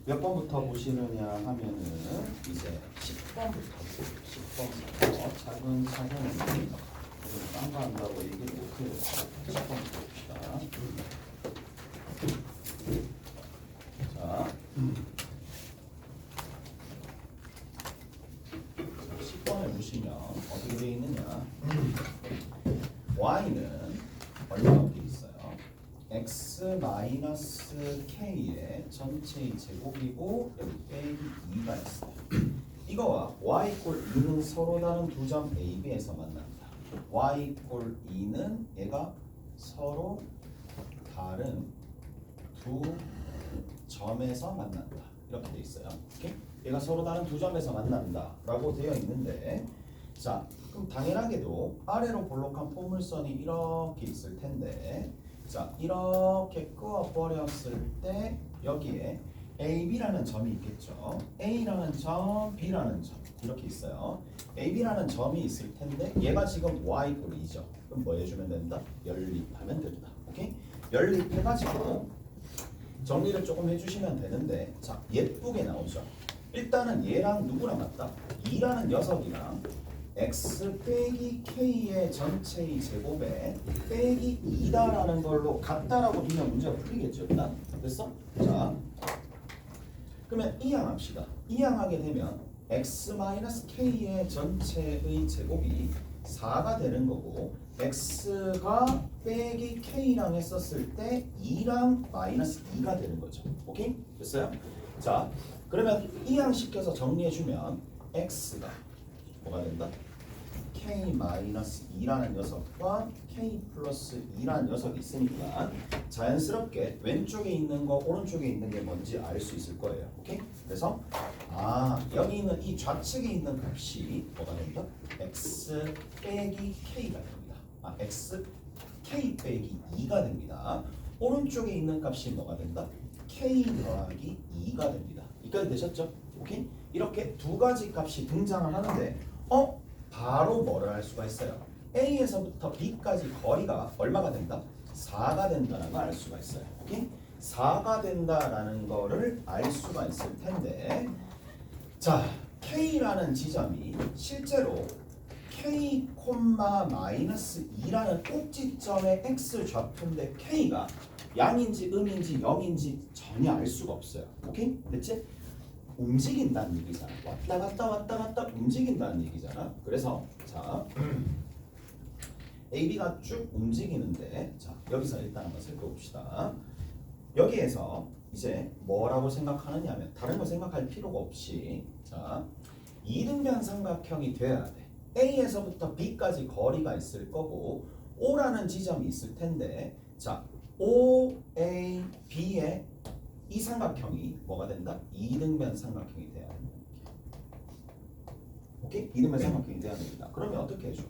몇 번부터 보시느냐 하면은 이제 10번부터 보세요. 10번부터 차근차근 딴 거 한다고 얘기를 못해요. 10번부터 봅시다. 자, 10번을 보시면 어떻게 되어 있느냐? y는 얼마나 되어 있어요? x-k의 전체의 제곱이고 여기 빼기 2가 있어요. 이거와 y 꼴 2는 서로 다른 두 점 A, B에서 만난다. y 꼴 2는 얘가 서로 다른 두 점에서 만난다. 이렇게 돼 있어요. 오케이? 얘가 서로 다른 두 점에서 만난다 라고 되어 있는데, 자, 그럼 당연하게도 아래로 볼록한 포물선이 이렇게 있을 텐데, 자, 이렇게 끄어버렸을 때 여기에 A, B라는 점이 있겠죠. A라는 점, B라는 점 이렇게 있어요. A, B라는 점이 있을 텐데 얘가 지금 Y 꼴 2죠. 그럼 뭐 해주면 된다? 연립하면 된다. 오케이? 연립해가지고 정리를 조금 해주시면 되는데, 자, 예쁘게 나오죠. 일단은 얘랑 누구랑 같다? 2라는 녀석이랑 x 빼기 k의 전체의 제곱에 빼기 2다라는 걸로 같다라고 두면 문제가 풀리겠죠. 일단 됐어? 자, 그러면 이항합시다. 이항하게 되면 x-k의 전체의 제곱이 4가 되는 거고, x가 빼기 k랑 했었을 때 2랑 마이너스 2가 되는 거죠. 오케이? 됐어요? 자, 그러면 이항시켜서 정리해주면 x가 뭐가 된다? k-2라는 녀석과 k 플러스 2라는 녀석이 있으니까 자연스럽게 왼쪽에 있는 거 오른쪽에 있는 게 뭔지 알 수 있을 거예요. 오케이? 그래서 여기 있는 이 좌측에 있는 값이 뭐가 된다? x 빼기 k가 됩니다. x k 빼기 2가 됩니다. 오른쪽에 있는 값이 뭐가 된다? k 더하기 2가 됩니다. 여기까지 되셨죠? 오케이? 이렇게 두 가지 값이 등장을 하는데 바로 뭐를 할 수가 있어요? A에서부터 B까지 거리가 얼마가 된다? 4가 된다는 걸 알 수가 있어요. 오케이? 4가 된다라는 거를 알 수가 있을 텐데, 자, K라는 지점이 실제로 K, 마이너스 2라는 꼭지점의 X 좌표인데 K가 양인지 음인지 0인지 전혀 알 수가 없어요. 오케이? 됐지? 움직인다는 얘기잖아. 왔다 갔다 움직인다는 얘기잖아. 그래서 자, AB가 쭉 움직이는데, 자, 여기서 일단 한번 살펴봅시다. 여기에서 이제 뭐라고 생각하느냐면 다른 거 생각할 필요가 없이, 자, 이등변 삼각형이 돼야 돼. A에서부터 B까지 거리가 있을 거고 O라는 지점이 있을 텐데, 자, O, A, B의 이 삼각형이 뭐가 된다? 이등변 삼각형이 돼야 됩니다. 오케이? 이등변 삼각형이 돼야 됩니다. 그러면 어떻게 해줘?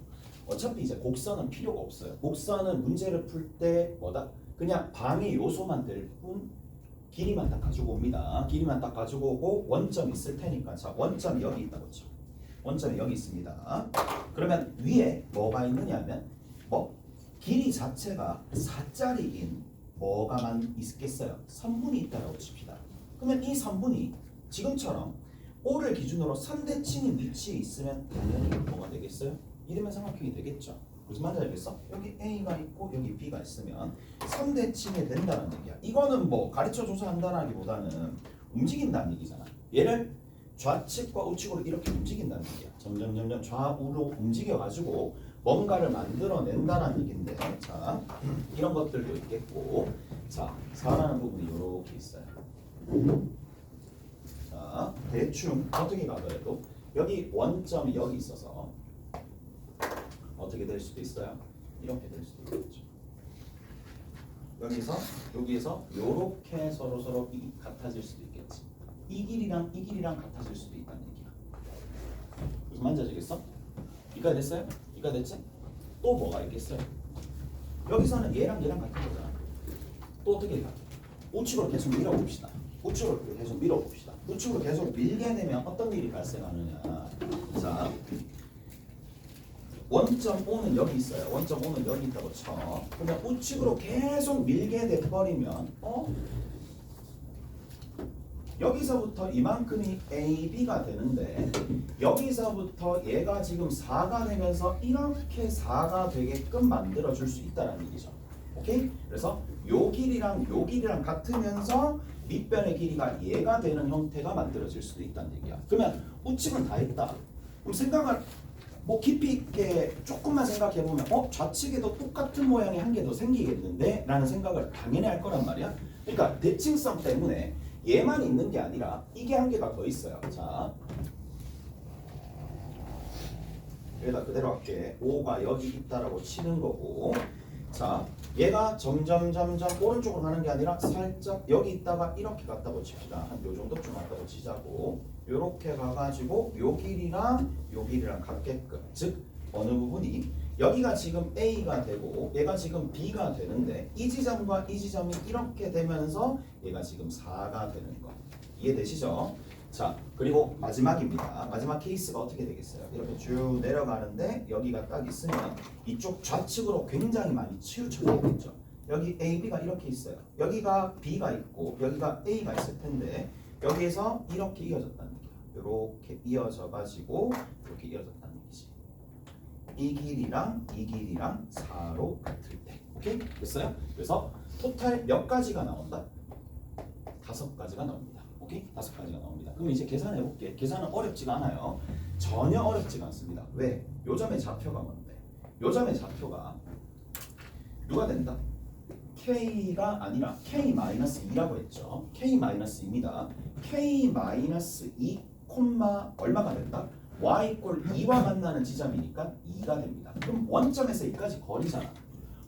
어차피 이제 곡선은 필요가 없어요. 곡선은 문제를 풀 때 뭐다? 그냥 방해 요소만 될 뿐 길이만 딱 가지고 옵니다. 길이만 딱 가지고 오고 원점이 있을 테니까, 자, 원점이 여기 있다고 했죠. 원점이 여기 있습니다. 그러면 위에 뭐가 있느냐면 길이 자체가 4짜리인 뭐가만 있겠어요? 선분이 있다라고 칩시다. 그러면 이 선분이 지금처럼 O를 기준으로 선대칭인 위치에 있으면 당연히 뭐가 되겠어요? 이등변 삼각형이 되겠죠. 무슨 말인지 알겠어? 여기 A가 있고 여기 B가 있으면 선대칭이 된다는 얘기야. 이거는 뭐 가르쳐줘서 한다라기보다는 움직인다는 얘기잖아. 얘를 좌측과 우측으로 이렇게 움직인다는 얘기야. 점점 좌우로 움직여가지고 뭔가를 만들어낸다는 얘기인데, 자, 이런 것들도 있겠고, 자, 4라는 부분이 이렇게 있어요. 자, 대충 어떻게 가더라도 여기 원점이 여기 있어서 어떻게 될 수도 있어요? 이렇게 될 수도 있겠죠. 여기에서 이렇게 서로 같아질 수도 있겠지. 이 길이랑 같아질 수도 있다는 얘기야. 무슨 말인지 아시겠어? 이가 됐어요? 이가 됐지? 또 뭐가 있겠어요? 여기서는 얘랑 같은 거잖아. 또 어떻게 가? 우측으로 계속 밀어봅시다. 우측으로 계속 밀게 되면 어떤 일이 발생하느냐? 자, 원점 O는 여기 있어요. 원점 O는 여기 있다고 쳐. 그러면 우측으로 계속 밀게 돼버리면 여기서부터 이만큼이 AB가 되는데 여기서부터 얘가 지금 4가 되면서 이렇게 4가 되게끔 만들어 줄 수 있다는 얘기죠. 오케이? 그래서 요 길이랑 같으면서 밑변의 길이가 얘가 되는 형태가 만들어질 수도 있다는 얘기야. 그러면 우측은 다 했다. 그럼 생각을 뭐 깊이 있게 조금만 생각해 보면 좌측에도 똑같은 모양이 한 개 더 생기겠는데? 라는 생각을 당연히 할 거란 말이야. 그러니까 대칭성 때문에 얘만 있는 게 아니라 이게 한 개가 더 있어요. 자, 여기다 그대로 할게. 5가 여기 있다라고 치는 거고, 자, 얘가 점점 오른쪽으로 가는 게 아니라 살짝 여기 있다가 이렇게 갔다고 칩시다. 한 요 정도쯤 갔다고 치자고. 요렇게 가가지고 요 길이랑 같게끔, 즉 어느 부분이 여기가 지금 A가 되고 얘가 지금 B가 되는데 이 지점과 이 지점이 이렇게 되면서 얘가 지금 4가 되는 거 이해되시죠? 자, 그리고 마지막입니다. 마지막 케이스가 어떻게 되겠어요? 이렇게 쭉 내려가는데 여기가 딱 있으면 이쪽 좌측으로 굉장히 많이 치우쳐져 있겠죠. 여기 A, B가 이렇게 있어요. 여기가 B가 있고 여기가 A가 있을 텐데 여기에서 이렇게 이어졌다는 얘기야. 이렇게 이어져 가지고 이렇게 이어졌다는 얘기지. 이 길이랑 4로 같을 때. 오케이? 됐어요? 그래서 토탈 몇 가지가 나온다? 5가지가 나옵니다. 오케이? 5가지가 나옵니다. 그럼 이제 계산해 볼게. 계산은 어렵지가 않아요. 전혀 어렵지가 않습니다. 왜? 요점의 좌표가 뭔데? 요점의 좌표가 누가 된다? K가 아니라 K-2라고 했죠. K-2입니다. K-2, 얼마가 된다? y = 2와 만나는 지점이니까 2가 됩니다. 그럼 원점에서 2까지 거리잖아.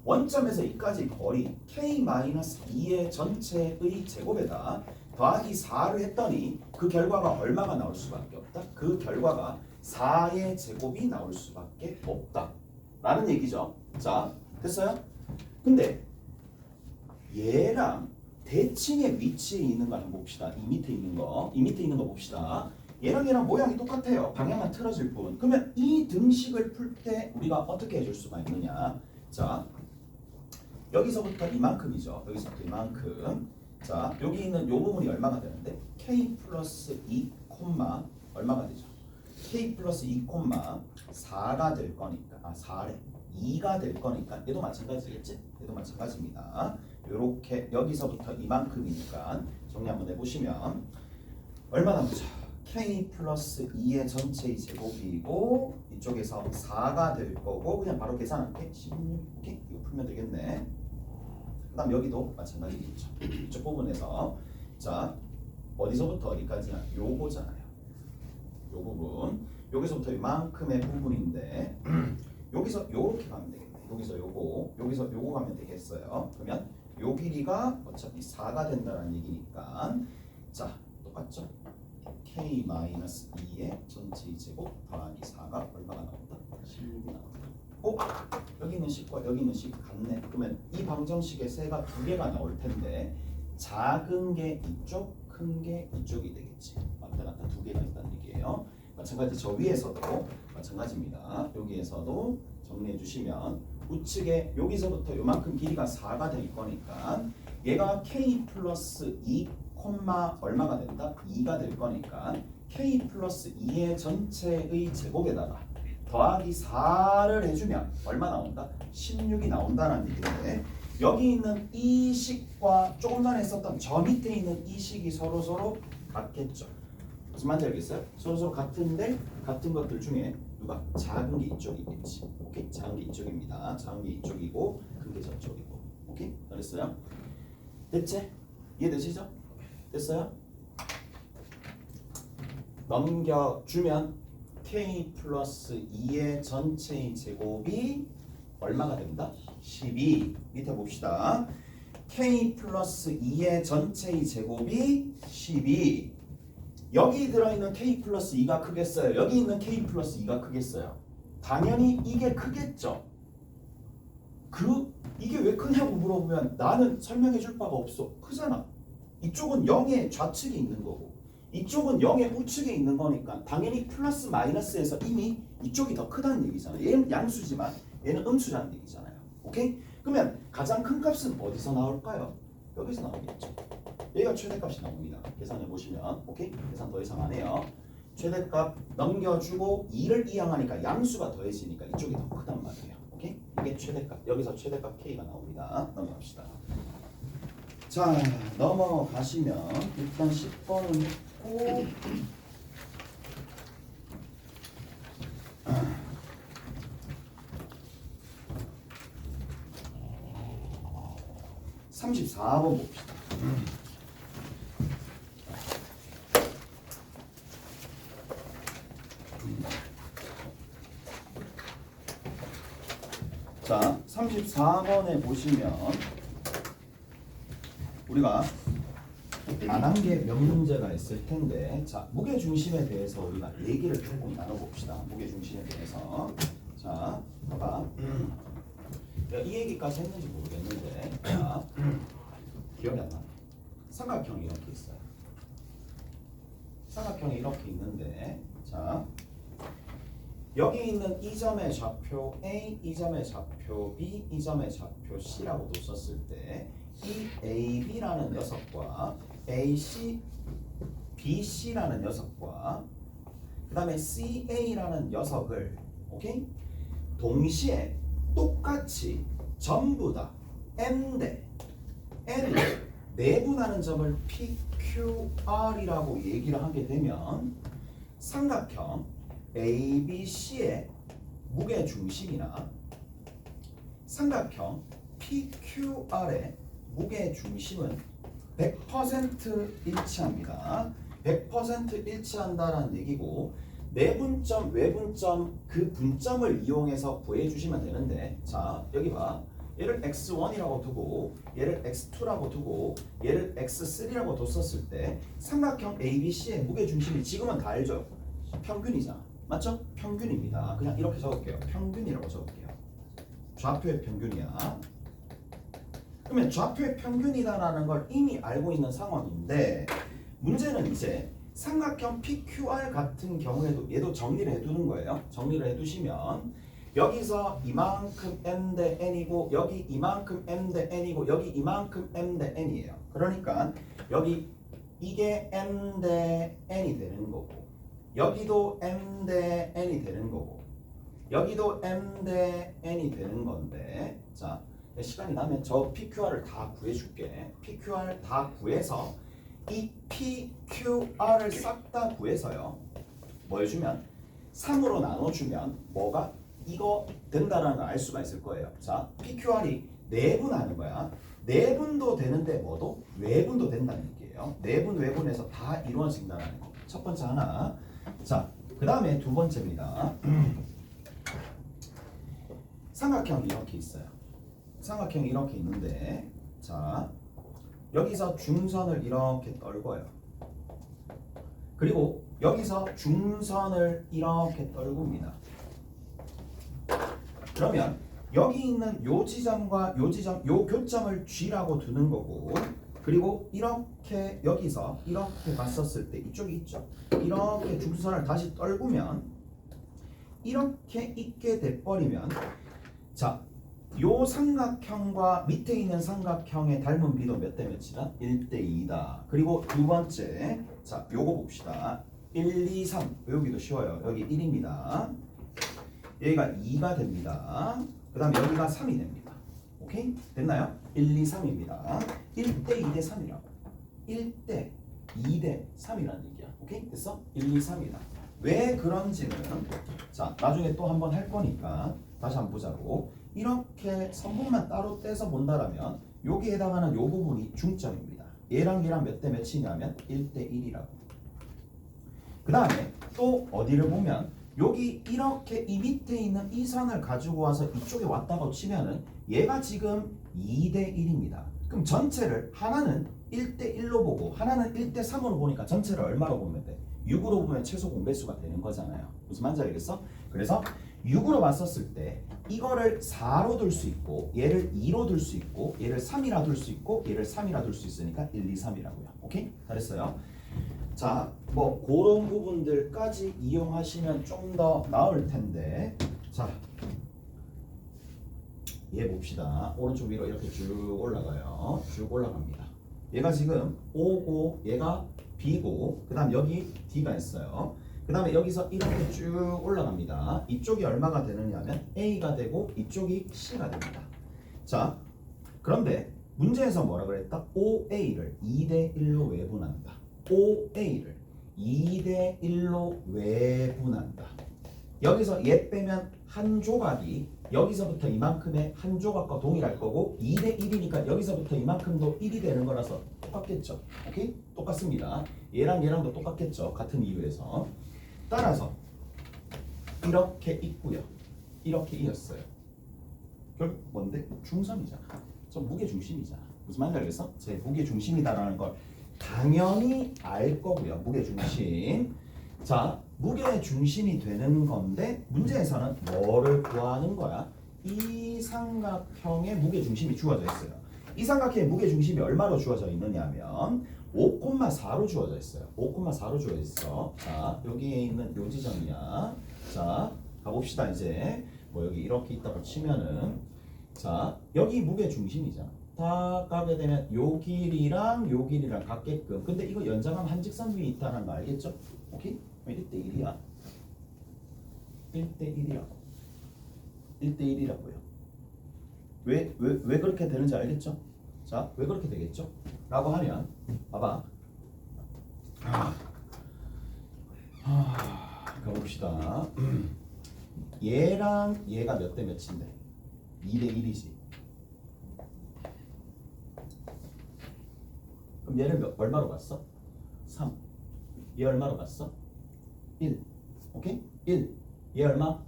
원점에서 2까지 거리 K-2의 전체의 제곱에다 더하기 4를 했더니 그 결과가 얼마가 나올 수밖에 없다? 그 결과가 4의 제곱이 나올 수밖에 없다 라는 얘기죠. 자, 됐어요? 근데 얘랑 대칭의 위치에 있는 거 한번 봅시다. 이 밑에 있는 거 봅시다. 얘랑 모양이 똑같아요. 방향만 틀어질 뿐. 그러면 이 등식을 풀 때 우리가 어떻게 해줄 수가 있느냐? 자, 여기서부터 이만큼이죠. 여기서부터 이만큼. 자, 여기 있는 요 부분이 얼마가 되는데? K 플러스 2, 얼마가 되죠? K 플러스 2, 4가 될 거니까, 4래. 2가 될 거니까 얘도 마찬가지겠지? 얘도 마찬가지입니다. 요렇게 여기서부터 이만큼이니까 정리 한번 해보시면 얼마 남죠? K 플러스 2의 전체의 제곱이고 이쪽에서 4가 될 거고 그냥 바로 계산할게. 16, 이렇게 이거 풀면 되겠네. 그 다음 여기도 마찬가지겠죠. 이쪽 부분에서 자, 어디서부터 어디까지야? 요거잖아요. 요 부분. 여기서부터 이만큼의 부분인데 여기서 요렇게 가면 되겠네. 여기서 요거 가면 되겠어요. 그러면 요 길이가 어차피 4가 된다는 얘기니까 자, 똑같죠? K-2의 전체 제곱 더하기 4가 얼마가 나온다? 16이 나온다. 여기 있는 식과 여기 있는 식 같네. 그러면 이 방정식의 세가 2개가 나올 텐데 작은 게 이쪽, 큰 게 이쪽이 되겠지. 맞다 2개가 있다는 얘기예요. 마찬가지 저 위에서도 마찬가지입니다. 여기에서도 정리해 주시면 우측에 여기서부터 요만큼 길이가 4가 될 거니까 얘가 K 플러스 2, 얼마가 된다? 2가 될 거니까 K 플러스 2의 전체의 제곱에다가 더하기 4를 해주면 얼마 나온다? 16이 나온다는 얘기인데 여기 있는 이 식과 조금 전에 했었던 저 밑에 있는 이 식이 서로 같겠죠. 무슨 말인지 알겠어요? 서로 같은데 같은 것들 중에 누가 작은 게 이쪽이겠지. 오케이? 작은 게 이쪽입니다. 작은 게 이쪽이고 큰 게 저쪽이고. 오케이? 알겠어요? 됐지? 이해되시죠? 됐어요? 넘겨주면 K 플러스 2의 전체의 제곱이 얼마가 된다? 12. 밑에 봅시다. K 플러스 2의 전체의 제곱이 12. 여기 들어있는 K 플러스 2가 크겠어요? 여기 있는 K 플러스 2가 크겠어요? 당연히 이게 크겠죠? 이게 왜 크냐고 물어보면 나는 설명해 줄 바가 없어. 크잖아. 이쪽은 0의 좌측에 있는 거고 이쪽은 0의 우측에 있는 거니까 당연히 플러스 마이너스에서 이미 이쪽이 더 크다는 얘기잖아요. 얘는 양수지만 얘는 음수라는 얘기잖아요. 오케이? 그러면 가장 큰 값은 어디서 나올까요? 여기서 나오겠죠. 여기가 최대값이 나옵니다. 계산해 보시면 오케이? 계산 더 이상 안 해요. 최대값 넘겨주고 2를 이항하니까 양수가 더해지니까 이쪽이 더 크단 말이에요. 오케이? 이게 최대값. 여기서 최대값 K가 나옵니다. 넘어갑시다. 자, 넘어가시면 일단 10번은 했고 34번 봅시다. 자, 34번에 보시면 우리가 안 한 게 몇 문제가 있을 텐데, 자, 무게 중심에 대해서 우리가 얘기를 조금 나눠봅시다. 무게 중심에 대해서. 자, 봐봐. 이 얘기까지 했는지 모르겠는데, 자, 기억이 안 나네. 삼각형이 이렇게 있어요. 삼각형이 이렇게 있는데, 자, 여기 있는 이 점의 좌표 A, 이 점의 좌표 B, 이 점의 좌표 C라고 뒀었을 때, 이 AB라는 녀석과 AC, BC라는 녀석과 그 다음에 CA라는 녀석을 오케이? 동시에 똑같이 전부 다 M대 N을 내분하는 점을 PQR이라고 얘기를 하게 되면 삼각형 ABC의 무게 중심이나 삼각형 PQR의 무게 중심은 100% 일치합니다. 100% 일치한다라는 얘기고, 내분점, 외분점 그 분점을 이용해서 구해주시면 되는데, 자, 여기 봐. 얘를 x1이라고 두고 얘를 x2라고 두고 얘를 x3라고 뒀었을 때 삼각형 ABC의 무게중심이 지금은 다 알죠? 평균이잖아. 맞죠? 평균입니다. 그냥 이렇게 적을게요. 평균이라고 적을게요. 좌표의 평균이야. 그러면 좌표의 평균이다라는 걸 이미 알고 있는 상황인데, 문제는 이제 삼각형 PQR 같은 경우에도 얘도 정리를 해두는 거예요. 정리를 해두시면 여기서 이만큼 M 대 N이고 여기 이만큼 M 대 N이고 여기 이만큼 M 대 N이에요. 그러니까 여기 이게 M 대 N이 되는 거고 여기도 M 대 N이 되는 거고 여기도 M 대 N이 되는 건데, 자, 시간이 나면 저 PQR을 다 구해줄게. PQR 다 구해서 이 PQR을 싹 다 구해서요. 뭐 해주면 3으로 나눠주면 뭐가 이거 된다라는 걸 알 수가 있을 거예요. 자, PQR이 내분하는 거야. 내분도 되는데 뭐도 외분도 된다는 얘기예요. 내분 외분에서 다 이루어진다는 거. 첫 번째 하나. 자, 그 다음에 두 번째입니다. 삼각형이 이렇게 있어요. 삼각형이 이렇게 있는데, 자, 여기서 중선을 이렇게 떨궈요. 그리고 여기서 중선을 이렇게 떨굽니다. 그러면 여기 있는 요 지점과 요 지점, 요 교점을 G라고 두는 거고, 그리고 이렇게 여기서 이렇게 봤었을 때 이쪽이 있죠. 이렇게 중선을 다시 떨구면 이렇게 있게 돼버리면, 자, 요 삼각형과 밑에 있는 삼각형의 닮은 비도 몇 대 몇이다? 1대 2다. 그리고 두 번째, 자, 요거 봅시다. 1, 2, 3 외우기도 쉬워요. 여기 1입니다. 여기가 2가 됩니다. 그 다음에 여기가 3이 됩니다. 오케이? 됐나요? 1, 2, 3입니다. 1대 2대 3이라고. 1대 2대 3이라는 얘기야. 오케이? 됐어? 1, 2, 3이다. 왜 그런지는 자, 나중에 또 한번 할 거니까 다시 한번 보자고. 이렇게 선분만 따로 떼서 본다라면 여기에 해당하는 요 부분이 중점입니다. 얘랑 얘랑 몇 대 몇이냐면 1대 1이라고. 그 다음에 또 어디를 보면 여기 이렇게 이 밑에 있는 이 선을 가지고 와서 이쪽에 왔다고 치면은 얘가 지금 2대 1입니다. 그럼 전체를 하나는 1대 1로 보고 하나는 1대 3으로 보니까 전체를 얼마로 보면 돼? 6으로 보면 최소 공배수가 되는 거잖아요. 무슨 말인지 알겠어? 그래서 6으로 봤었을 때 이거를 4로 둘 수 있고 얘를 2로 둘 수 있고 얘를 3이라 둘 수 있고 얘를 3이라 둘 수 있으니까 1, 2, 3이라고요. 오케이? 잘했어요. 자, 뭐 그런 부분들까지 이용하시면 좀 더 나을 텐데, 자, 얘 봅시다. 오른쪽 위로 이렇게 쭉 올라가요. 쭉 올라갑니다. 얘가 지금 O고 얘가 B고 그 다음 여기 D가 있어요. 그 다음에 여기서 이렇게 쭉 올라갑니다. 이쪽이 얼마가 되느냐 하면 A가 되고 이쪽이 C가 됩니다. 자, 그런데 문제에서 뭐라 그랬다? OA를 2대 1로 외분한다. OA를 2대 1로 외분한다. 여기서 얘 빼면 한 조각이 여기서부터 이만큼의 한 조각과 동일할 거고 2대 1이니까 여기서부터 이만큼도 1이 되는 거라서 똑같겠죠. 오케이? 똑같습니다. 얘랑 얘랑도 똑같겠죠. 같은 이유에서. 따라서 이렇게 있고요. 이렇게 이었어요. 결국 뭔데? 중점이잖아. 저 무게 중심이잖아. 무슨 말인지 알겠어? 제 무게 중심이다라는 걸 당연히 알 거고요. 무게 중심. 자, 무게 중심이 되는 건데 문제에서는 뭐를 구하는 거야? 이 삼각형의 무게 중심이 주어져 있어요. 이 삼각형의 무게 중심이 얼마로 주어져 있느냐면 5,4로 주어져 있어요. 5,4로 주어져 있어. 자, 여기에 있는 요 지점이야. 자, 가봅시다. 이제 뭐 여기 이렇게 있다고 치면은 자, 여기 무게 중심이잖아. 다 가게 되면 요 길이랑 요 길이랑 같게끔. 근데 이거 연장하면 한 직선 위에 있다는 거 알겠죠? 오케이? 1대 1이야. 1대 1이라고. 1대 1이라고요. 왜 그렇게 되는지 알겠죠? 자, 왜 그렇게 되겠죠? 라고 하면 봐봐. 가봅시다. 얘랑 얘가 몇 대 몇인데? 2대 1이지. 그럼 얘를 얼마로 봤어? 3. 얘 얼마로 봤어? 1. 오케이? 1. 얘 얼마?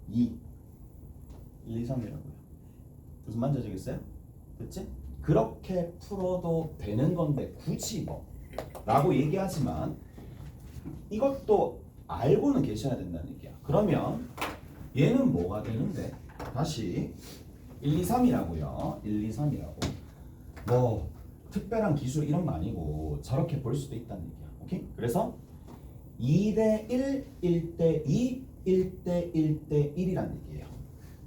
2. 1, 2, 3이라고요. 무슨 말인지 아시겠어요? 됐지? 그렇게 풀어도 되는 건데 굳이 뭐 라고 얘기하지만 이것도 알고는 계셔야 된다는 얘기야. 그러면 얘는 뭐가 되는데? 다시 1, 2, 3이라고요. 1, 2, 3이라고. 뭐 특별한 기술 이런 거 아니고 저렇게 볼 수도 있다는 얘기야. 오케이? 그래서 2대 1, 1대 2, 1대 1대 1이라는 얘기예요.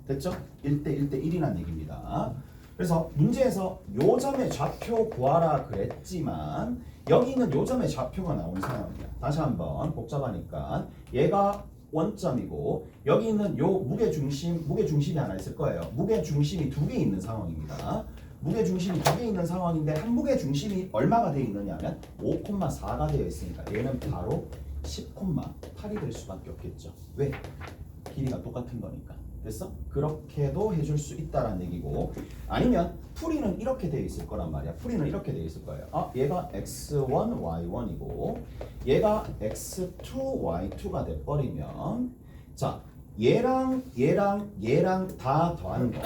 됐죠? 1대 1대 1이라는 얘기입니다. 그래서 문제에서 요 점의 좌표 구하라 그랬지만 여기 있는 요 점의 좌표가 나온 상황이야. 다시 한번 복잡하니까 얘가 원점이고 여기 있는 요 무게중심이 하나 있을 거예요. 무게중심이 두 개 있는 상황입니다. 무게중심이 두 개 있는 상황인데 한 무게중심이 얼마가 되어 있느냐 하면 5,4가 되어 있으니까 얘는 바로 10,8이 될 수밖에 없겠죠. 왜? 길이가 똑같은 거니까. 됐어? 그렇게도 해줄 수 있다라는 얘기고 아니면 풀이는 이렇게 되어 있을 거란 말이야. 풀이는 이렇게 되어 있을 거예요. 얘가 x1, y1이고 얘가 x2, y2가 돼버리면 자 얘랑 다 더하는 거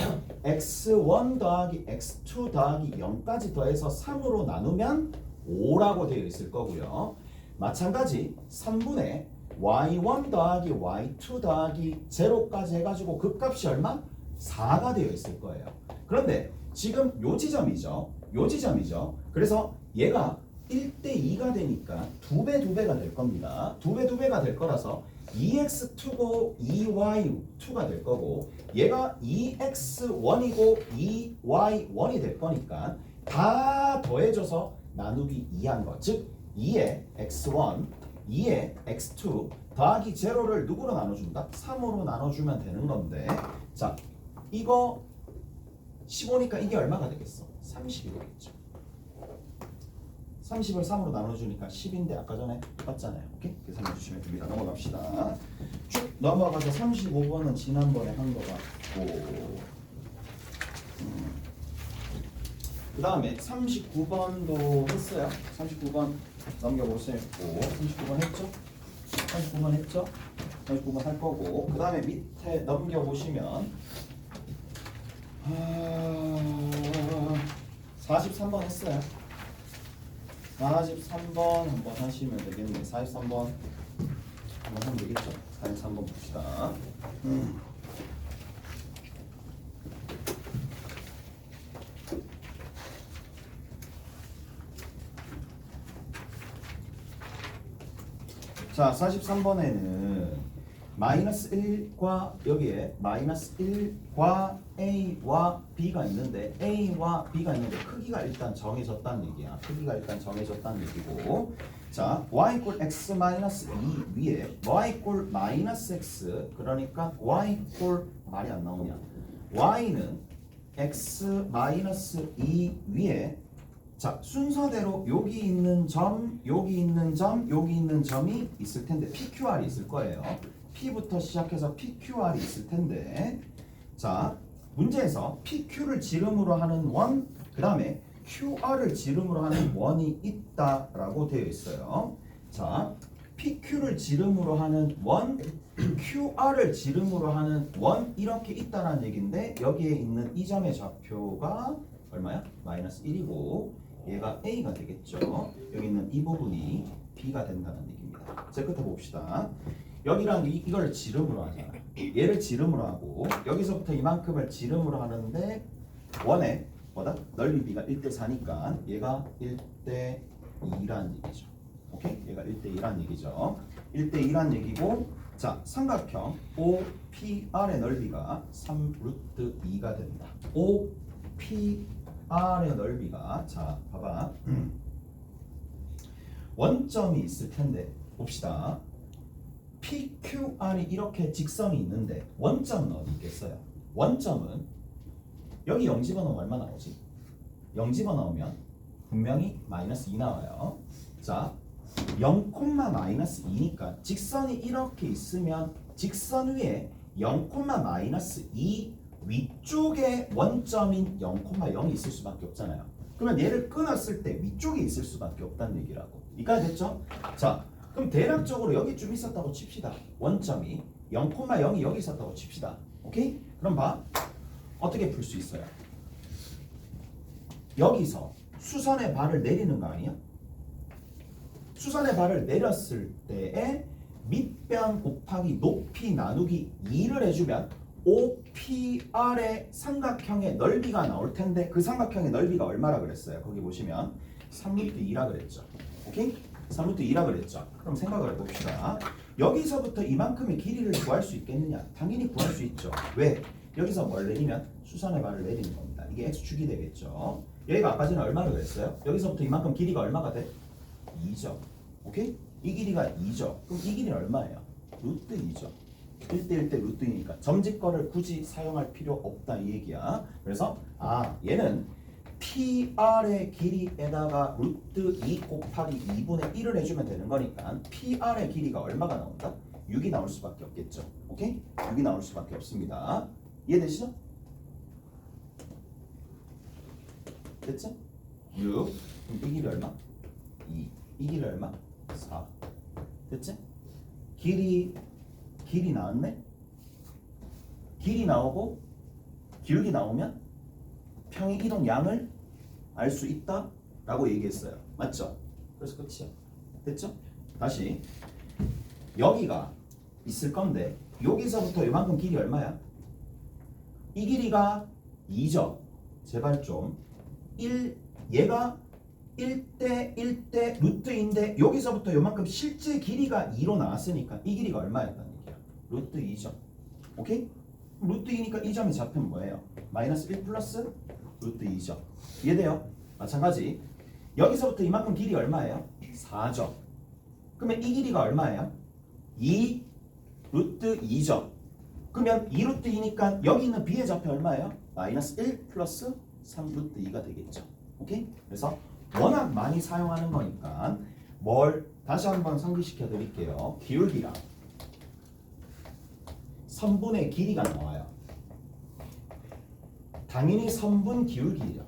x1 더하기 x2 더하기 0까지 더해서 3으로 나누면 5라고 되어 있을 거고요. 마찬가지 3분의 y1 더하기 y2 더하기 0까지 해가지고 극값이 얼마? 4가 되어 있을 거예요. 그런데 지금 요 지점이죠. 그래서 얘가 1대 2가 되니까 2배가 될 겁니다. 2배가 될 거라서 2x2고 2y2가 될 거고 얘가 2x1이고 2y1이 될 거니까 다 더해줘서 나누기 2한 거. 즉 2의 x1 2의 x2 더하기 0를 누구로 나눠준다? 3으로 나눠주면 되는 건데 자 이거 15니까 이게 얼마가 되겠어? 30이 되겠죠. 30을 3으로 나눠주니까 10인데 아까 전에 똑같잖아요. 오케이? 계산해 주시면 됩니다. 넘어갑시다. 쭉 넘어가서 35번은 지난번에 한 거 같고 그 다음에 39번도 했어요. 39번 넘겨보세요. 39번 했죠? 39번 했죠? 39번 할 거고 그 다음에 밑에 넘겨보시면 43번 했어요. 43번 한번 하시면 되겠네. 43번 한번 하면 되겠죠? 43번 봅시다. 자, 43번에는 마이너스 1과 여기에 마이너스 1과 A와 B가 있는데 A와 B가 있는데 크기가 일단 정해졌다는 얘기야. 크기가 일단 정해졌다는 얘기고 자 y 이꼴 x 마이너스 2 위에 y 이꼴 마이너스 x 그러니까 y 이꼴 말이 안 나오냐 y는 x 마이너스 2 위에 자 순서대로 여기 있는 점 여기 있는 점 여기 있는 점이 있을 텐데 PQR이 있을 거예요. P부터 시작해서 PQR이 있을 텐데 자 문제에서 PQ를 지름으로 하는 원 그 다음에 QR을 지름으로 하는 원이 있다라고 되어 있어요. 자 PQ를 지름으로 하는 원 QR을 지름으로 하는 원 이렇게 있다라는 얘기인데 여기에 있는 이 점의 좌표가 얼마야? 마이너스 1이고 얘가 A가 되겠죠. 여기 있는 이 부분이 B가 된다는 얘기입니다. 제 끝에 봅시다. 여기랑 이걸 지름으로 하잖아. 얘를 지름으로 하고 여기서부터 이만큼을 지름으로 하는데 원의 뭐다? 넓이 B가 1대4니까 얘가 1대2라는 얘기죠. 오케이? 얘가 1대2라는 얘기죠. 1대2라는 얘기고 자 삼각형 OPR의 넓이가 3루트2가 된다. OPR의 넓이가 자 봐봐 원점이 있을 텐데 봅시다. PQR이 이렇게 직선이 있는데 원점은 어디 있겠어요? 원점은 여기 0 집어넣으면 얼마 나오지? 0 집어넣으면 분명히 마이너스 2 나와요. 자 0, 마이너스 2니까 직선이 이렇게 있으면 직선 위에 0, 마이너스 2 위쪽에 원점인 0, 0이 있을 수밖에 없잖아요. 그러면 얘를 끊었을 때 위쪽에 있을 수밖에 없다는 얘기라고. 이까지 됐죠? 자 그럼 대략적으로 여기 좀 있었다고 칩시다. 원점이 0, 0이 여기 있었다고 칩시다. 오케이? 그럼 봐. 어떻게 풀 수 있어요? 여기서 수선의 발을 내리는 거 아니야? 수선의 발을 내렸을 때에 밑변 곱하기 높이 나누기 2를 해주면 OPR의 삼각형의 넓이가 나올 텐데 그 삼각형의 넓이가 얼마라 그랬어요? 거기 보시면 3루트 2라 그랬죠. 오케이? 3루트 2라 그랬죠. 그럼 생각을 해봅시다. 여기서부터 이만큼의 길이를 구할 수 있겠느냐? 당연히 구할 수 있죠. 왜? 여기서 뭘 내리면 수선의 발을 내리는 겁니다. 이게 x축이 되겠죠. 여기가 아까 전에 얼마를 그랬어요? 여기서부터 이만큼 길이가 얼마가 돼? 2죠. 오케이? 이 길이가 2죠. 그럼 이 길이는 얼마예요? 루트 2죠. 1대1대 루트 2니까 점집거를 굳이 사용할 필요 없다 이 얘기야. 그래서 얘는 PR의 길이에다가 루트 2 곱하기 2분의 1을 해주면 되는 거니까 PR의 길이가 얼마가 나온다? 6이 나올 수밖에 없겠죠. 오케이? 6이 나올 수밖에 없습니다. 이해되시죠? 됐죠? 6 그럼 이 길이 얼마? 2 이 길이 얼마? 4 됐지? 길이 나왔네? 길이 나오고 기울기 나오면 평행 이동 양을 알 수 있다 라고 얘기했어요. 맞죠? 그래서 끝이야. 됐죠? 다시 여기가 있을 건데 여기서부터 이만큼 길이 얼마야? 이 길이가 2죠. 제발 좀 얘가 1대 1대 루트인데 여기서부터 요만큼 실제 길이가 2로 나왔으니까 이 길이가 얼마였다는 얘기야? 루트 2죠. 오케이? 루트 2니까 이 점이 잡히면 뭐예요? 마이너스 1 플러스 루트 2죠. 이해돼요? 마찬가지 여기서부터 이만큼 길이 얼마예요? 4죠. 그러면 이 길이가 얼마예요? 2 루트 2죠. 그러면 2 루트 2니까 여기 있는 b의 좌표 얼마예요? 마이너스 1 플러스 3 루트 2가 되겠죠. 오케이? 그래서 워낙 많이 사용하는 거니까 뭘 다시 한번 상기시켜 드릴게요. 기울기랑 선분의 길이가 나와요. 당연히 선분 기울기죠.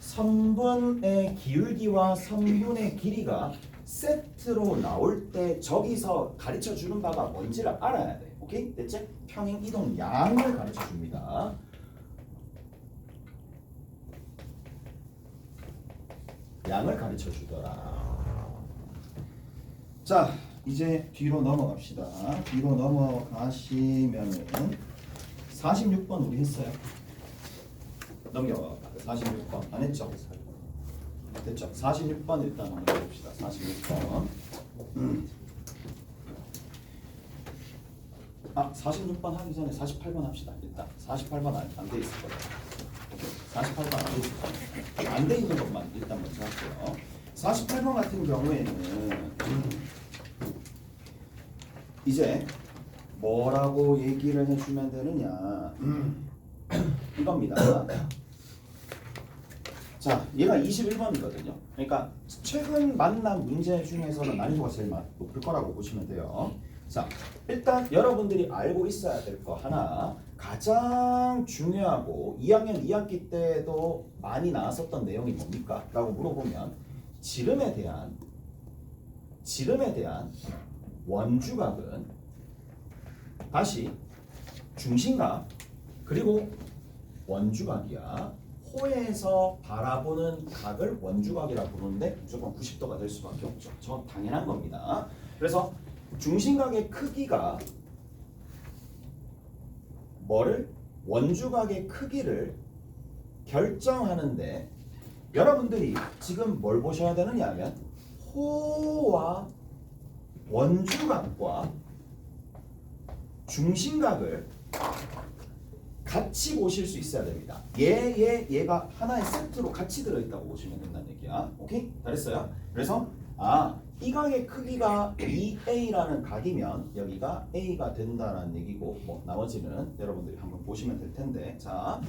선분의 기울기와 선분의 길이가 세트로 나올 때 저기서 가르쳐 주는 바가 뭔지를 알아야 돼. 오케이? 됐지? 평행 이동 양을 가르쳐 줍니다. 양을 가르쳐 주더라. 자, 이제 뒤로 넘어갑시다. 뒤로 넘어가시면은 46번 우리 했어요. 넘겨봐. 46번 안 했죠? 됐죠? 46번 일단 한번 해봅시다. 46번. 46번 하기 전에 48번 합시다. 일단 48번 안 돼 있을 거예요. 48번 안 돼 있을 거예요. 안 돼 있는 것만 일단 먼저 할게요. 48번 같은 경우에는 이제 뭐라고 얘기를 해주면 되느냐 이겁니다. 자, 얘가 21번이거든요. 그러니까 최근 만난 문제 중에서는 난이도가 제일 높을 거라고 보시면 돼요. 자, 일단 여러분들이 알고 있어야 될 거 하나, 가장 중요하고 2학년 2학기 때도 많이 나왔었던 내용이 뭡니까? 라고 물어보면 지름에 대한 원주각은 다시 중심각 그리고 원주각이야. 호에서 바라보는 각을 원주각이라고 부르는데 무조건 90도가 될 수밖에 없죠. 저건 당연한 겁니다. 그래서 중심각의 크기가 원주각의 크기를 결정하는데 여러분들이 지금 뭘 보셔야 되느냐 하면 호와 원주각과 중심각을 같이 보실 수 있어야 됩니다. 얘가 하나의 세트로 같이 들어있다고 보시면 된다는 얘기야. 오케이? 잘했어요? 그래서 이 각의 크기가 2a라는 각이면 여기가 a가 된다는 얘기고 뭐 나머지는 여러분들이 한번 보시면 될 텐데 자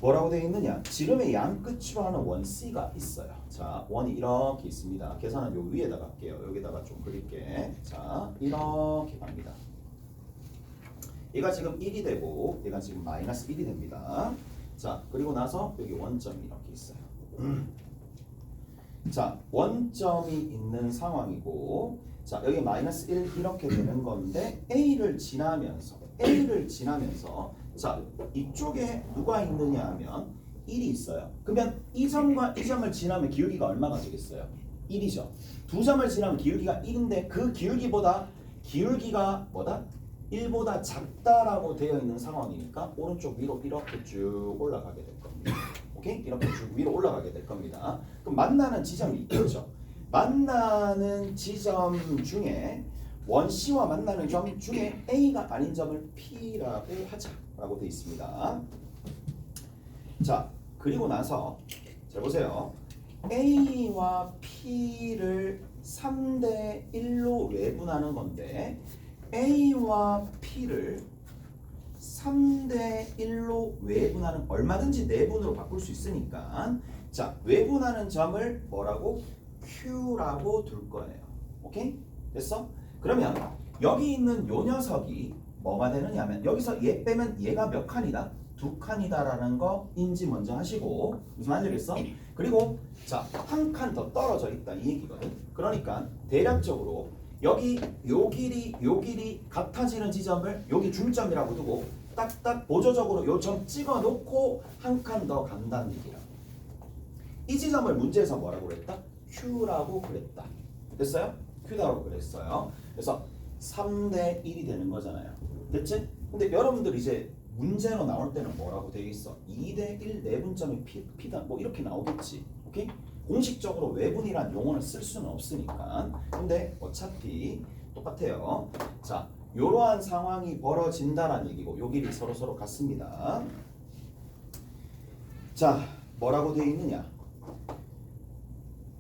뭐라고 되어 있느냐? 지름의 양 끝으로 하는 원 c가 있어요. 자 원이 이렇게 있습니다. 계산은 요 위에다가 할게요. 여기다가 좀 그릴게. 자 이렇게 갑니다. 얘가 지금 1이 되고 얘가 지금 마이너스 1이 됩니다. 자 그리고 나서 여기 원점이 이렇게 있어요. 자 원점이 있는 상황이고 자 여기 마이너스 1 이렇게 되는 건데 A를 지나면서 자 이쪽에 누가 있느냐 하면 1이 있어요. 그러면 이 점과 이 점을 지나면 기울기가 얼마가 되겠어요? 1이죠. 두 점을 지나면 기울기가 1인데 그 기울기가 뭐다? 1보다 작다라고 되어 있는 상황이니까 오른쪽 위로 이렇게 쭉 올라가게 될 겁니다. 오케이? 이렇게 쭉 위로 올라가게 될 겁니다. 그럼 만나는 지점이 있겠죠. 만나는 지점 중에 원 C와 만나는 점 중에 A가 아닌 점을 P라고 하자라고 되어 있습니다. 자, 그리고 나서 잘 보세요. A와 P를 3대 1로 외분하는 건데 A와 P를 3대 1로 외분하는 얼마든지 내분으로 바꿀 수 있으니까 자 외분하는 점을 뭐라고? Q라고 둘 거예요. 오케이? 됐어? 그러면 여기 있는 요 녀석이 뭐가 되느냐 하면 여기서 얘 빼면 얘가 몇 칸이다? 2칸이다 라는 거 인지 먼저 하시고 무슨 말인지 알겠어? 그리고 자 한 칸 더 떨어져 있다 이 얘기거든. 그러니까 대략적으로 여기 요 길이 같아지는 지점을 여기 중점이라고 두고 딱딱 보조적으로 요 점 찍어 놓고 한 칸 더 간다는 얘기라. 이 지점을 문제에서 뭐라고 그랬다? Q라고 그랬다. 됐어요? Q라고 그랬어요. 그래서 3대 1이 되는 거잖아요. 됐지? 근데 여러분들 이제 문제로 나올 때는 뭐라고 되어 있어? 2대 1 내분점이 P다 뭐 이렇게 나오겠지. 오케이? 공식적으로 외분이란 용어를 쓸 수는 없으니까. 근데 어차피 똑같아요. 자, 이러한 상황이 벌어진다라는 얘기고 요 길이 서로 같습니다. 자, 뭐라고 되어 있느냐?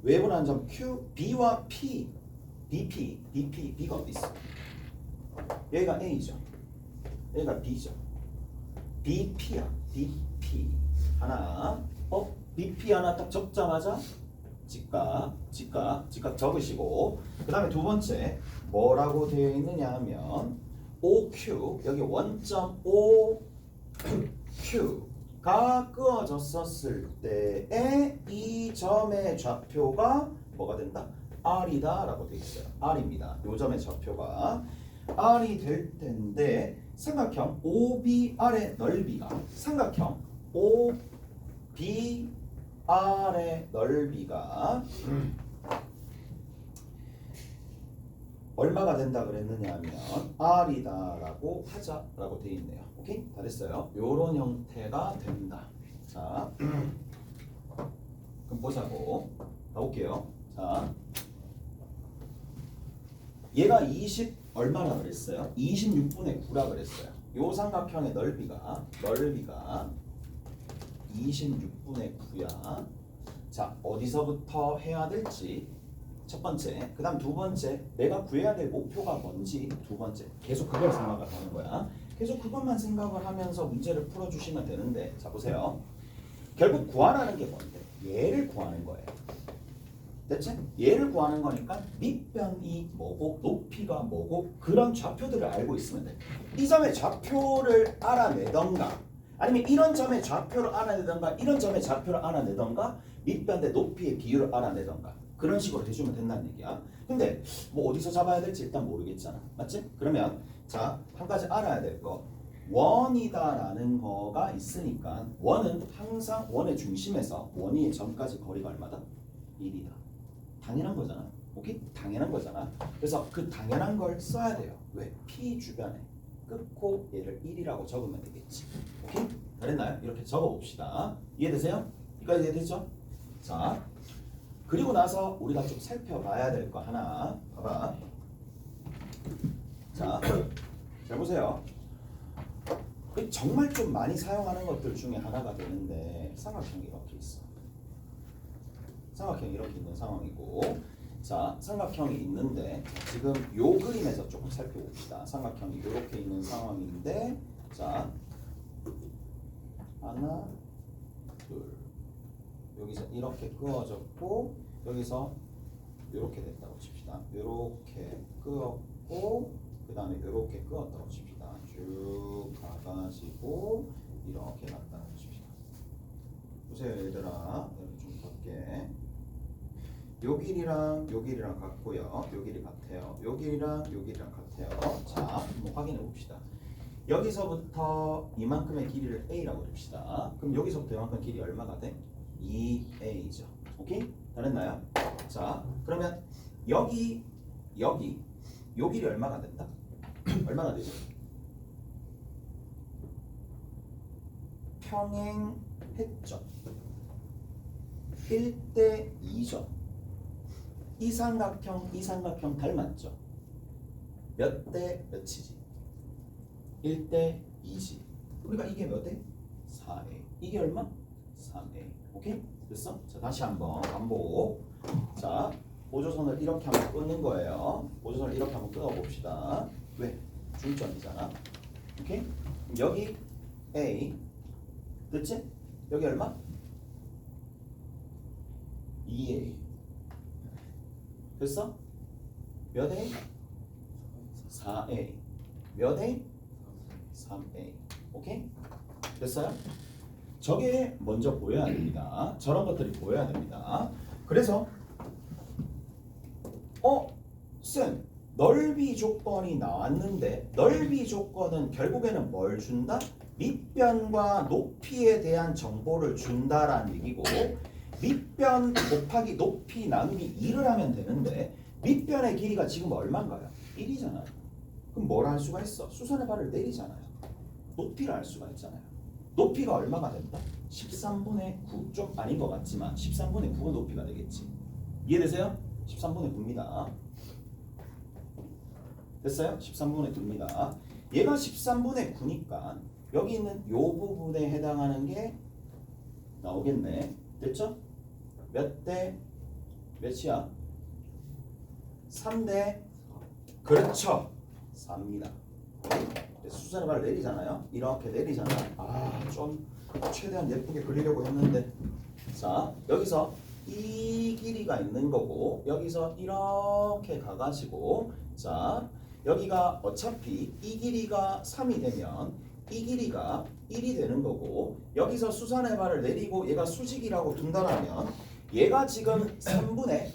외분한 점 Q, B와 P, B가 어디 있어? 여기가 A죠. 여기가 B죠. BP야. BP 하나. BP 하나 딱 적자마자 직각 적으시고 그 다음에 두 번째 뭐라고 되어 있느냐 하면 OQ 여기 원점 OQ가 끄어졌었을 때에 이 점의 좌표가 뭐가 된다? R이다 라고 되어 있어요. R입니다. 요 점의 좌표가 R이 될 텐데 삼각형 OBR의 넓이가 삼각형 OBR의 넓이가 얼마가 된다 그랬느냐 하면 R이다라고 하자라고 되어 있네요. 오케이? 다 됐어요. 요런 형태가 된다. 자, 그럼 보자고. 가볼게요. 자, 얘가 20 얼마나 그랬어요? 26분의 9라 그랬어요. 요 삼각형의 넓이가 26분의 9야. 자, 어디서부터 해야 될지 첫 번째, 그 다음 두 번째, 내가 구해야 될 목표가 뭔지 두 번째, 계속 그걸 생각을 하는 거야. 계속 그것만 생각을 하면서 문제를 풀어주시면 되는데, 자 보세요. 결국 구하라는 게 뭔데? 얘를 구하는 거예요. 됐지? 얘를 구하는 거니까 밑변이 뭐고 높이가 뭐고 그런 좌표들을 알고 있으면 돼. 이 점의 좌표를 알아내던가 아니면 이런 점의 좌표를 알아내던가 이런 점의 좌표를 알아내던가 밑변 대 높이의 비율을 알아내던가 그런 식으로 해주면 된다는 얘기야. 근데 뭐 어디서 잡아야 될지 일단 모르겠잖아. 맞지? 그러면 자, 한 가지 알아야 될 거. 원이다라는 거가 있으니까 원은 항상 원의 중심에서 원위의 점까지 거리가 얼마다? 1이다. 당연한 거잖아. 오케이? 당연한 거잖아. 그래서 그 당연한 걸 써야 돼요. 왜? P 주변에 끊고 얘를 1이라고 적으면 되겠지. 오케이? 잘했나요? 이렇게 적어봅시다. 이해되세요? 여기까지 이해되죠? 자, 그리고 나서 우리가 좀 살펴봐야 될 거 하나 봐봐. 자, 잘 보세요. 정말 좀 많이 사용하는 것들 중에 하나가 되는데 삼각형이 이렇게 있어. 삼각형이 이렇게 있는 상황이고, 자, 삼각형이 있는데 지금 요 그림에서 조금 살펴봅시다. 삼각형이 이렇게 있는 상황인데, 자, 하나, 둘, 여기서 이렇게 그어졌고, 여기서 이렇게 됐다고 칩시다. 이렇게 그었고, 그 다음에 이렇게 그었다고 칩시다. 쭉 가가지고 이렇게 갔다고 칩시다. 보세요, 얘들아. 여기 좀 볼게. 요 길이랑 요 길이랑 같고요. 요 길이 같아요. 요 길이랑 요 길이랑 같아요. 자, 한번 확인해 봅시다. 여기서부터 이만큼의 길이를 A라고 합시다. 그럼 여기서부터 이만큼 길이 얼마가 돼? 2A죠. 오케이? 잘했나요? 자, 그러면 여기 요 길이 얼마가 된다? 얼마나 되죠? 평행했죠. 1대 2죠. 이 삼각형 닮았죠. 몇 대 몇이지? 1대 2지. 우리가 이게 몇 대? 4A. 이게 얼마? 3A. 오케이? 됐어? 자, 다시 한번 반복. 자, 보조선을 이렇게 한번 끊는 거예요. 보조선을 이렇게 한번 끊어 봅시다. 왜? 중점이잖아. 오케이? 여기 A. 됐지? 여기 얼마? 2A. 됐어? 몇 A? 4A. 몇 A? 3A. 오케이? 됐어요? 저게 먼저 보여야 됩니다. 저런 것들이 보여야 됩니다. 그래서 쌤, 넓이 조건이 나왔는데 넓이 조건은 결국에는 뭘 준다? 밑변과 높이에 대한 정보를 준다라는 얘기고 밑변 곱하기 높이 나누기 2를 하면 되는데 밑변의 길이가 지금 얼마인가요? 1이잖아요. 그럼 뭘 할 수가 있어? 수선의 발을 내리잖아요. 높이를 알 수가 있잖아요. 높이가 얼마가 된다? 13분의 9. 좀 아닌 것 같지만 13분의 9가 높이가 되겠지. 이해되세요? 13분의 9입니다. 됐어요? 13분의 9입니다. 얘가 13분의 9니까 여기 있는 요 부분에 해당하는 게 나오겠네. 됐죠? 몇 대 몇이야? 3대 그렇죠. 4입니다. 수선의 발을 내리잖아요. 이렇게 내리잖아요. 좀 최대한 예쁘게 그리려고 했는데 자, 여기서 이 길이가 있는 거고 여기서 이렇게 가가지고 자, 여기가 어차피 이 길이가 3이 되면 이 길이가 1이 되는 거고 여기서 수선의 발을 내리고 얘가 수직이라고 둔다라면 얘가 지금 13분의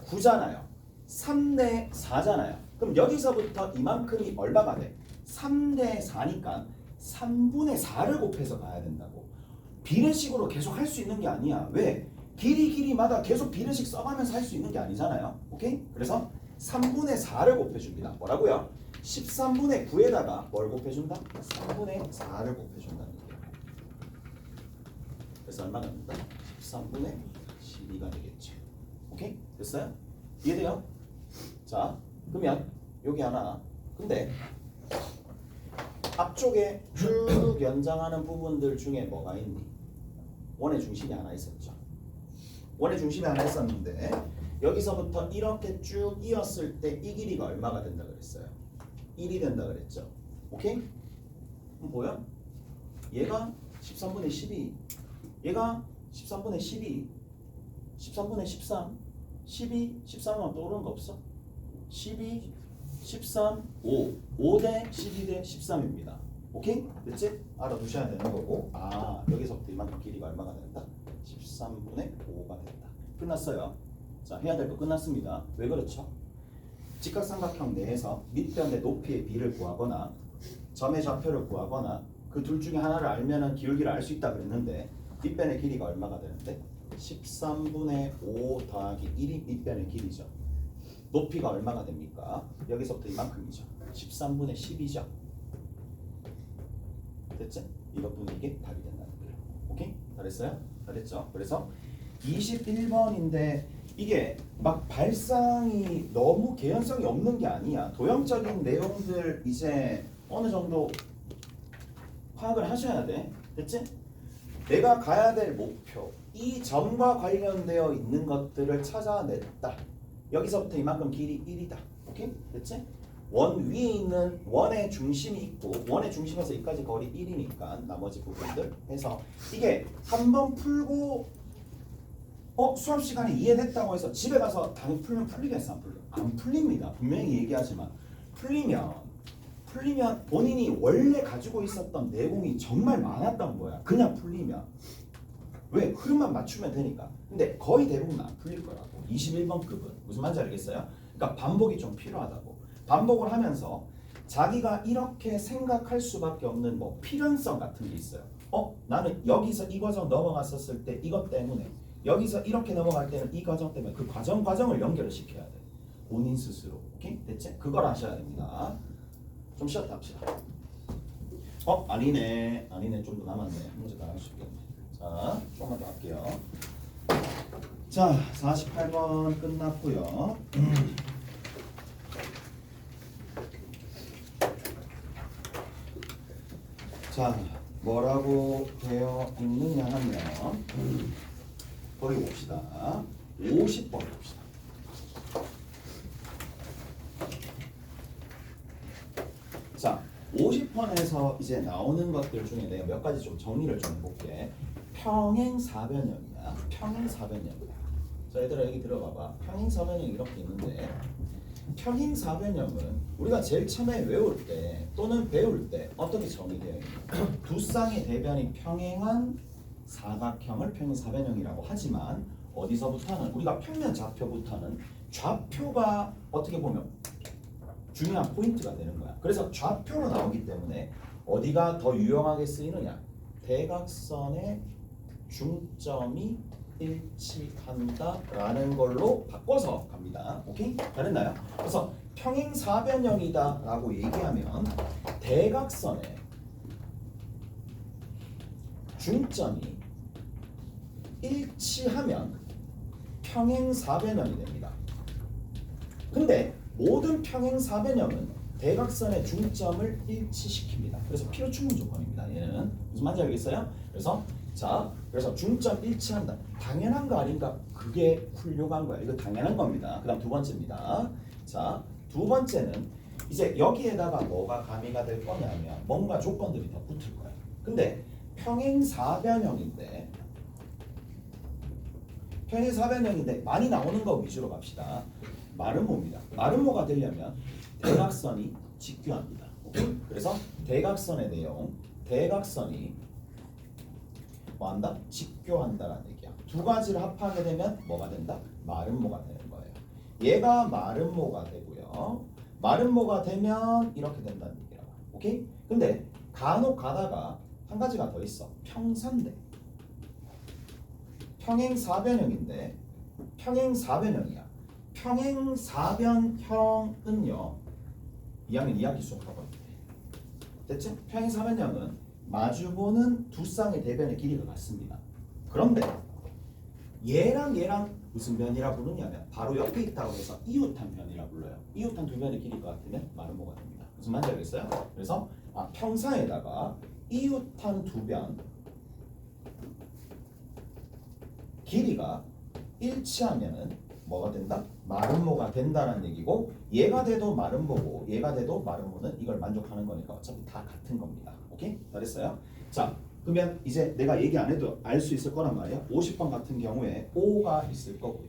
9잖아요. 3대 4잖아요. 그럼 여기서부터 이만큼이 얼마가 돼? 3대 4니까 3분의 4를 곱해서 가야 된다고. 비례식으로 계속 할 수 있는 게 아니야. 왜? 길이마다 계속 비례식 써가면서 할 수 있는 게 아니잖아요. 오케이? 그래서 3분의 4를 곱해줍니다. 뭐라고요? 13분의 9에다가 뭘 곱해준다? 3분의 4를 곱해준다는 얘기예요. 그래서 얼마가 됩니다? 13분의 12가 되겠죠. 오케이? 됐어요? 이해돼요? 자, 그러면 여기 하나. 근데 앞쪽에 쭉 연장하는 부분들 중에 뭐가 있니? 원의 중심이 하나 있었죠. 원의 중심이 하나 있었는데 여기서부터 이렇게 쭉 이었을 때 이 길이가 얼마가 된다 그랬어요? 1이 된다 그랬죠. 오케이? 그럼 보여? 얘가 13분의 12, 얘가 13분의 12, 13분의 13, 12, 13하면 떠오르는 거 없어? 12, 13, 5, 5 대 12 대 13입니다. 오케이? 됐지? 알아두셔야 되는 거고, 아 여기서부터 이만큼 길이가 얼마가 된다? 13분의 5가 된다. 끝났어요. 자, 해야 될 거 끝났습니다. 왜 그렇죠? 직각삼각형 내에서 밑변의 높이의 비를 구하거나 점의 좌표를 구하거나 그 둘 중에 하나를 알면은 기울기를 알 수 있다 그랬는데 밑변의 길이가 얼마가 되는데 13분의 5 더하기 1이 밑변의 길이죠. 높이가 얼마가 됩니까? 여기서부터 이만큼이죠. 13분의 10이죠. 됐죠? 이것뿐이 이게 답이 된다는 거예요. 오케이? 잘했어요? 잘했죠? 그래서 21번인데 이게 막 발상이 너무 개연성이 없는 게 아니야. 도형적인 내용들 이제 어느 정도 파악을 하셔야 돼. 됐지? 내가 가야 될 목표, 이 점과 관련되어 있는 것들을 찾아냈다. 여기서부터 이만큼 길이 1이다. 오케이? 됐지? 원 위에 있는 원의 중심이 있고 원의 중심에서 여기까지 거리 1이니까 나머지 부분들 해서 이게 한번 풀고 수업 시간에 이해됐다고 해서 집에 가서 당연히 풀면 풀리겠어? 안 풀려? 안 풀립니다. 분명히 얘기하지만 풀리면 본인이 원래 가지고 있었던 내공이 정말 많았던 거야. 그냥 풀리면. 왜? 흐름만 맞추면 되니까. 근데 거의 대부분 안 풀릴 거라고. 21번 급은. 무슨 말인지 알겠어요? 그러니까 반복이 좀 필요하다고. 반복을 하면서 자기가 이렇게 생각할 수밖에 없는 뭐 필연성 같은 게 있어요. 나는 여기서 이 과정 넘어갔었을 때 이것 때문에 여기서 이렇게 넘어갈 때는 이 과정 때문에 그 과정을 연결을 시켜야 돼. 본인 스스로. 오케이? 됐지? 그걸 하셔야 됩니다. 좀 쉬었다 합시다. 아니네. 좀 더 남았네. 문제 다 할 수 있겠네. 자, 조금만 더 할게요. 자, 48번 끝났고요. 자, 뭐라고 되어 있느냐 하면 거기 봅시다. 50번 봅시다. 자, 50번에서 이제 나오는 것들 중에 내가 몇 가지 좀 정리를 좀 해볼게. 평행사변형이야. 평행사변형이야. 자, 얘들아 여기 들어봐봐. 평행사변형이 이렇게 있는데 평행사변형은 우리가 제일 처음에 외울 때 또는 배울 때 어떻게 정의되어 있냐? 두 쌍의 대변이 평행한 사각형을 평행사변형이라고 하지만 어디서부터는 우리가 평면 좌표부터는 좌표가 어떻게 보면 중요한 포인트가 되는 거야. 그래서 좌표로 나오기 때문에 어디가 더 유용하게 쓰이느냐? 대각선의 중점이 일치한다라는 걸로 바꿔서 갑니다. 오케이? 잘했나요? 그래서 평행사변형이다라고 얘기하면 대각선의 중점이 일치하면 평행사변형이 됩니다. 근데 모든 평행사변형은 대각선의 중점을 일치시킵니다. 그래서 필요충분 조건입니다. 얘는 무슨 말인지 알겠어요? 그래서 중점 일치한다. 당연한 거 아닌가? 그게 훌륭한 거야. 이거 당연한 겁니다. 그다음 두 번째입니다. 자, 두 번째는 이제 여기에다가 뭐가 가미가 될 거냐면 뭔가 조건들이 더 붙을 거야. 근데 평행사변형인데 많이 나오는 거 위주로 갑시다. 마름모입니다. 마름모가 되려면 대각선이 직교합니다. 오케이? 그래서 대각선의 내용, 대각선이 뭐한다? 직교한다라는 얘기야. 두 가지를 합하게 되면 뭐가 된다? 마름모가 되는 거예요. 얘가 마름모가 되고요. 마름모가 되면 이렇게 된다는 얘기야. 오케이? 근데 간혹 가다가 한 가지가 더 있어. 평산대. 평행사변형인데 평행사변형이야. 평행사변형은요 2학년 2학기 수업학원 됐지? 평행사변형은 마주보는 두 쌍의 대변의 길이가 같습니다. 그런데 얘랑 무슨 변이라 부르냐면 바로 옆에 있다고 해서 이웃한 변이라 불러요. 이웃한 두 변의 길이일 것 같으면 마름모가 됩니다. 무슨 말인지 알겠어요? 그래서 평사에다가 이웃한 두 변 길이가 일치하면은 뭐가 된다? 마름모가 된다는 얘기고, 얘가 돼도 마름모고 얘가 돼도 마름모는 이걸 만족하는 거니까 어차피 다 같은 겁니다. 오케이? 잘했어요? 자, 그러면 이제 내가 얘기 안 해도 알 수 있을 거란 말이야. 50번 같은 경우에 O가 있을 거고요.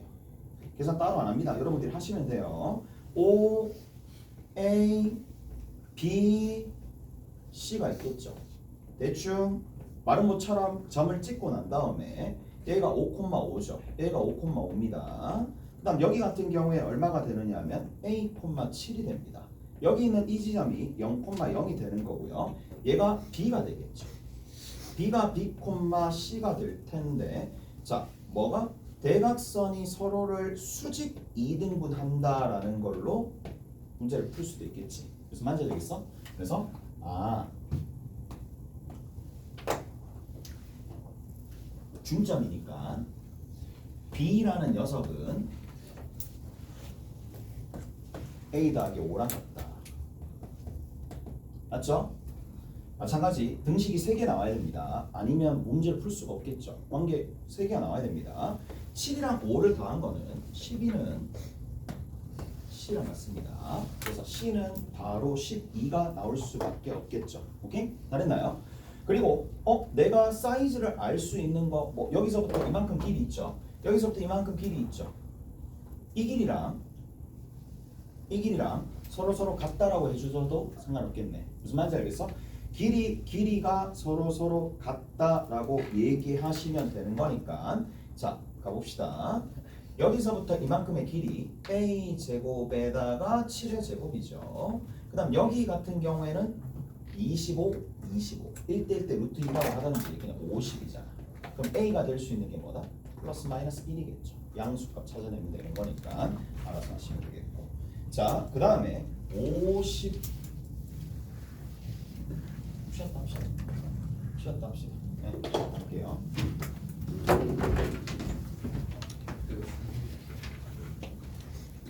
계산 따로 안 합니다. 여러분들이 하시면 돼요. O, A, B, C가 있겠죠. 대충 마름모처럼 점을 찍고 난 다음에 얘가 5,5죠. 얘가 5,5입니다. 그 다음 여기 같은 경우에 얼마가 되느냐 하면 A,7이 됩니다. 여기 있는 이 지점이 0,0이 되는 거고요. 얘가 B가 되겠죠. B가 B, C가 될 텐데, 자, 뭐가? 대각선이 서로를 수직 2등분 한다라는 걸로 문제를 풀 수도 있겠지. 그래서 만져야 되겠어? 그래서 중점이니까 B라는 녀석은 A 더하기 5랑 같다. 맞죠? 마찬가지 등식이 3개 나와야 됩니다. 아니면 문제를 풀 수가 없겠죠. 관계 3개가 나와야 됩니다. 7이랑 5를 더한 거는 12는 C랑 같습니다. 그래서 C는 바로 12가 나올 수밖에 없겠죠. 오케이? 잘했나요? 그리고 내가 사이즈를 알 수 있는 거, 뭐 여기서부터 이만큼 길이 있죠. 여기서부터 이만큼 길이 있죠. 이 길이랑 서로 같다라고 해주셔도 상관없겠네. 무슨 말인지 알겠어? 길이가 서로 같다라고 얘기하시면 되는 거니까, 자, 가봅시다. 여기서부터 이만큼의 길이 A 제곱에다가 7의 제곱이죠. 그 다음 여기 같은 경우에는 25, 1대1 때 루트 2라고 하든지 그냥 50이잖아. 그럼 A가 될 수 있는 게 뭐다? 플러스 마이너스 1이겠죠. 양수값 찾아내면 되는 거니까 알아서 하시면 되겠고. 자, 그 다음에 50 쉬었다 합시다. 네, 할게요.